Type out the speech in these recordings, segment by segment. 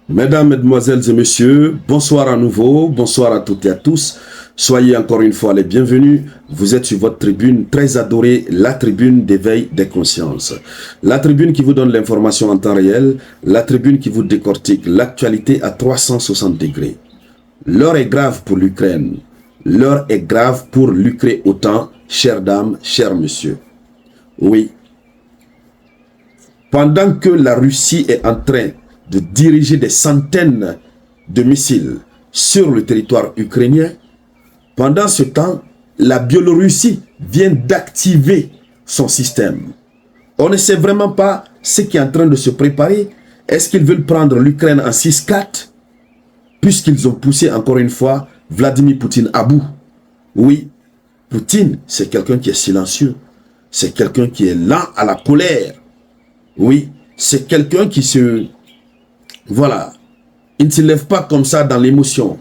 Mesdames, Mesdemoiselles et Messieurs, bonsoir à nouveau, bonsoir à toutes et à tous. Soyez encore une fois les bienvenus. Vous êtes sur votre tribune très adorée, la tribune d'éveil des consciences. La tribune qui vous donne l'information en temps réel, la tribune qui vous décortique l'actualité à 360 degrés. L'heure est grave pour l'Ukraine. L'heure est grave pour l'Ukraine autant, chères dames, chers messieurs. Oui. Pendant que la Russie est en train de diriger des centaines de missiles sur le territoire ukrainien, pendant ce temps, la Biélorussie vient d'activer son système. On ne sait vraiment pas ce qui est en train de se préparer. Est-ce qu'ils veulent prendre l'Ukraine en 6-4 puisqu'ils ont poussé encore une fois Vladimir Poutine à bout? Oui, Poutine, c'est quelqu'un qui est silencieux. C'est quelqu'un qui est lent à la colère. Oui, c'est quelqu'un qui se... Voilà, il ne se lève pas comme ça dans l'émotion.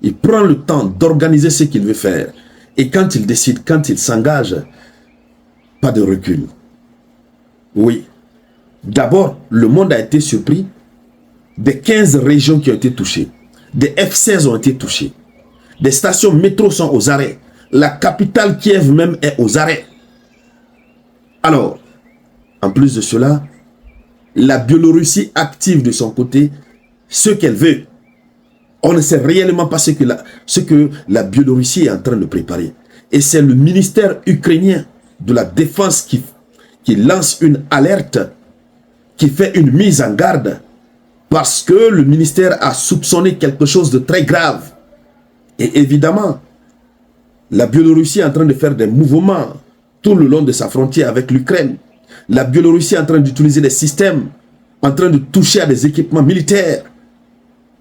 Il prend le temps d'organiser ce qu'il veut faire. Et quand il décide, quand il s'engage, pas de recul. Oui. D'abord, le monde a été surpris des 15 régions qui ont été touchées. Des F-16 ont été touchées. Des stations métro sont aux arrêts. La capitale Kiev même est aux arrêts. Alors, en plus de cela, la Biélorussie active de son côté ce qu'elle veut. On ne sait réellement pas ce que la Biélorussie est en train de préparer. Et c'est le ministère ukrainien de la Défense qui lance une alerte, qui fait une mise en garde, parce que le ministère a soupçonné quelque chose de très grave. Et évidemment, la Biélorussie est en train de faire des mouvements tout le long de sa frontière avec l'Ukraine. La Biélorussie est en train d'utiliser des systèmes, en train de toucher à des équipements militaires.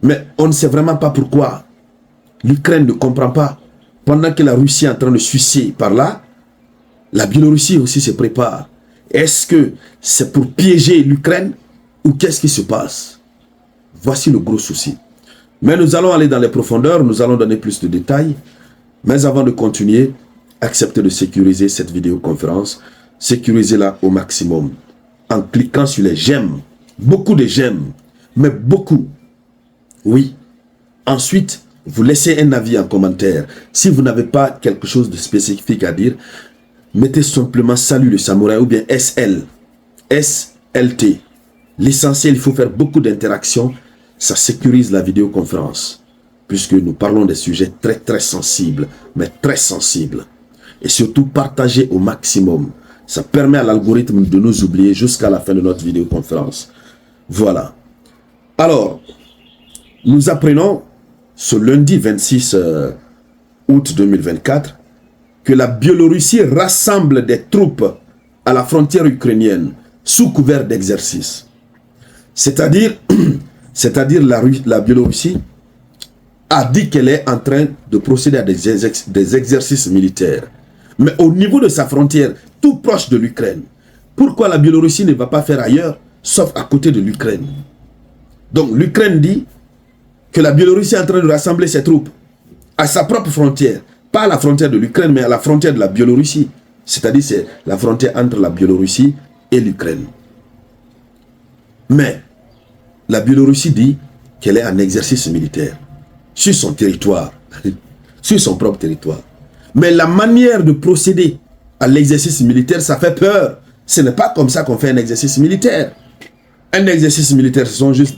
Mais on ne sait vraiment pas pourquoi. L'Ukraine ne comprend pas. Pendant que la Russie est en train de sucer par là, la Biélorussie aussi se prépare. Est-ce que c'est pour piéger l'Ukraine ou qu'est-ce qui se passe? Voici le gros souci. Mais nous allons aller dans les profondeurs, nous allons donner plus de détails. Mais avant de continuer, acceptez de sécuriser cette vidéoconférence. Sécurisez-la au maximum en cliquant sur les j'aime. Beaucoup de j'aime, mais beaucoup. Oui. Ensuite, vous laissez un avis en commentaire. Si vous n'avez pas quelque chose de spécifique à dire, mettez simplement salut le samouraï ou bien SL. SLT. L'essentiel, il faut faire beaucoup d'interactions. Ça sécurise la vidéoconférence. Puisque nous parlons des sujets très très sensibles, mais très sensibles. Et surtout, partagez au maximum. Ça permet à l'algorithme de nous oublier jusqu'à la fin de notre vidéoconférence. Voilà. Alors, nous apprenons ce lundi 26 août 2024 que la Biélorussie rassemble des troupes à la frontière ukrainienne sous couvert d'exercice. C'est-à-dire la Biélorussie a dit qu'elle est en train de procéder à des exercices militaires. Mais au niveau de sa frontière, tout proche de l'Ukraine. Pourquoi la Biélorussie ne va pas faire ailleurs, sauf à côté de l'Ukraine? Donc l'Ukraine dit que la Biélorussie est en train de rassembler ses troupes à sa propre frontière. Pas à la frontière de l'Ukraine, mais à la frontière de la Biélorussie. C'est-à-dire c'est la frontière entre la Biélorussie et l'Ukraine. Mais la Biélorussie dit qu'elle est en exercice militaire sur son territoire, sur son propre territoire. Mais la manière de procéder à l'exercice militaire, ça fait peur. Ce n'est pas comme ça qu'on fait un exercice militaire. Un exercice militaire, ce sont juste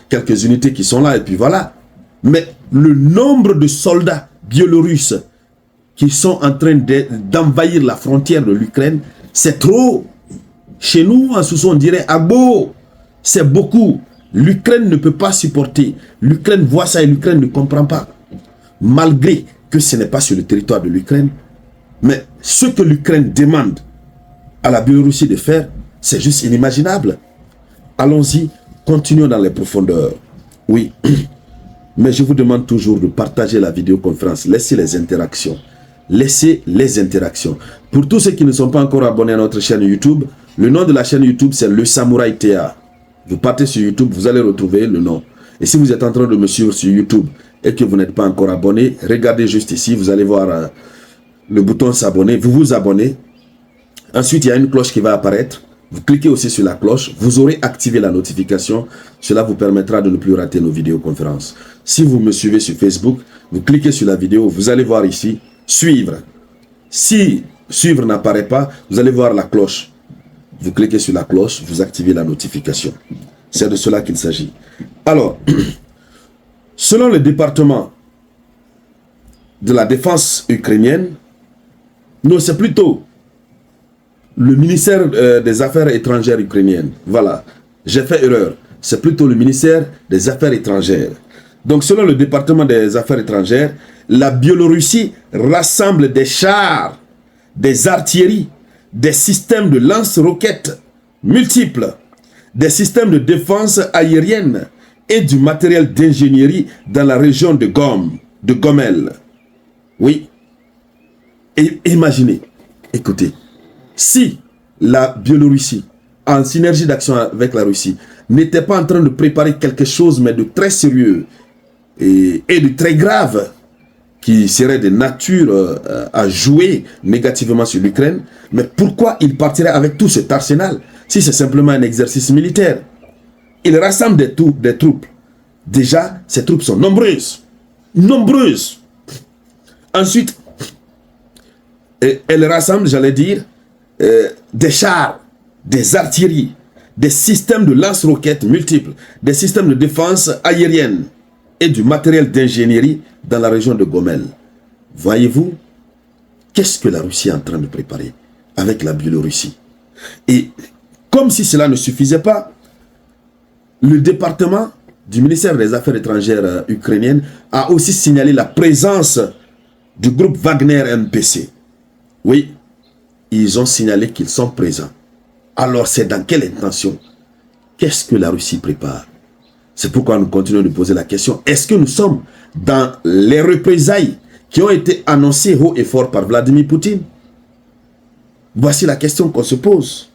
quelques unités qui sont là et puis voilà. Mais le nombre de soldats biélorusses qui sont en train d'envahir la frontière de l'Ukraine, c'est trop. Chez nous, en Sousse, on dirait Agbo. C'est beaucoup. L'Ukraine ne peut pas supporter. L'Ukraine voit ça et l'Ukraine ne comprend pas. Malgré que ce n'est pas sur le territoire de l'Ukraine, mais ce que l'Ukraine demande à la Biélorussie de faire, c'est juste inimaginable. Allons-y, continuons dans les profondeurs. Oui, mais je vous demande toujours de partager la vidéoconférence. Laissez les interactions. Laissez les interactions. Pour tous ceux qui ne sont pas encore abonnés à notre chaîne YouTube, le nom de la chaîne YouTube, c'est Le Samouraï TA. Vous partez sur YouTube, vous allez retrouver le nom. Et si vous êtes en train de me suivre sur YouTube et que vous n'êtes pas encore abonné, regardez juste ici, vous allez voir le bouton s'abonner. Vous vous abonnez. Ensuite, il y a une cloche qui va apparaître. Vous cliquez aussi sur la cloche, vous aurez activé la notification. Cela vous permettra de ne plus rater nos vidéoconférences. Si vous me suivez sur Facebook, vous cliquez sur la vidéo, vous allez voir ici, suivre. Si suivre n'apparaît pas, vous allez voir la cloche. Vous cliquez sur la cloche, vous activez la notification. C'est de cela qu'il s'agit. Alors, selon le département de la défense ukrainienne, non, c'est plutôt le ministère des Affaires étrangères ukrainiennes. Voilà, j'ai fait erreur. C'est plutôt le ministère des Affaires étrangères. Donc, selon le département des Affaires étrangères, la Biélorussie rassemble des chars, des artilleries, des systèmes de lance-roquettes multiples, des systèmes de défense aérienne et du matériel d'ingénierie dans la région de Gomel. Oui. Et imaginez, écoutez, si la Biélorussie, en synergie d'action avec la Russie, n'était pas en train de préparer quelque chose, mais de très sérieux et de très grave, qui serait de nature à jouer négativement sur l'Ukraine, mais pourquoi il partirait avec tout cet arsenal si c'est simplement un exercice militaire? Il rassemble des troupes. Déjà, ces troupes sont nombreuses. Nombreuses. Ensuite, elle rassemble, j'allais dire, des chars, des artilleries, des systèmes de lance-roquettes multiples, des systèmes de défense aérienne et du matériel d'ingénierie dans la région de Gomel. Voyez-vous, qu'est-ce que la Russie est en train de préparer avec la Biélorussie? Et comme si cela ne suffisait pas, le département du ministère des Affaires étrangères ukrainienne a aussi signalé la présence du groupe Wagner MPC. Oui, ils ont signalé qu'ils sont présents. Alors c'est dans quelle intention? Qu'est-ce que la Russie prépare? C'est pourquoi nous continuons de poser la question, est-ce que nous sommes dans les représailles qui ont été annoncées haut et fort par Vladimir Poutine? Voici la question qu'on se pose.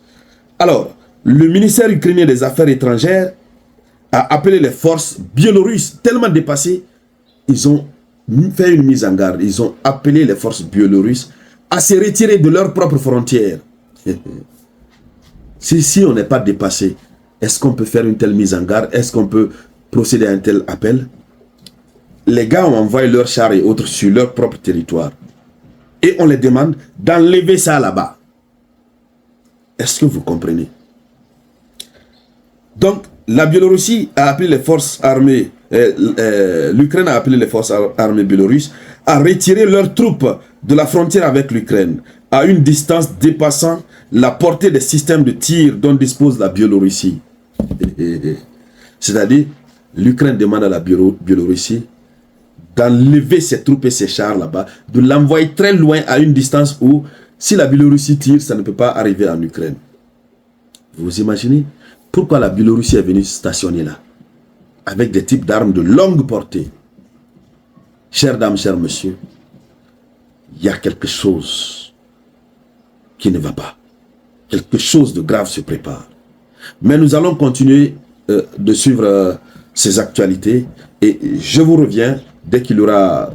Alors, le ministère ukrainien des Affaires étrangères a appelé les forces biélorusses tellement dépassées, ils ont fait une mise en garde. Ils ont appelé les forces biélorusses à se retirer de leurs propres frontières. Si on n'est pas dépassé, est-ce qu'on peut faire une telle mise en garde? Est-ce qu'on peut procéder à un tel appel? Les gars ont envoyé leurs chars et autres sur leur propre territoire. Et on les demande d'enlever ça là-bas. Est-ce que vous comprenez? Donc, la Biélorussie a appelé les forces armées, l'Ukraine a appelé les forces armées biélorusses à retirer leurs troupes de la frontière avec l'Ukraine à une distance dépassant la portée des systèmes de tir dont dispose la Biélorussie. C'est-à-dire, l'Ukraine demande à la Biélorussie d'enlever ses troupes et ses chars là-bas, de l'envoyer très loin à une distance où, si la Biélorussie tire, ça ne peut pas arriver en Ukraine. Vous imaginez pourquoi la Biélorussie est venue stationner là, avec des types d'armes de longue portée? Chères dames, chers messieurs, il y a quelque chose qui ne va pas. Quelque chose de grave se prépare. Mais nous allons continuer de suivre ces actualités et je vous reviens dès qu'il y aura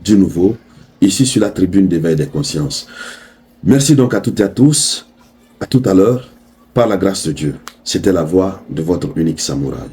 du nouveau ici sur la tribune d'éveil des consciences. Merci donc à toutes et à tous. À tout à l'heure, par la grâce de Dieu. C'était la voix de votre unique samouraï.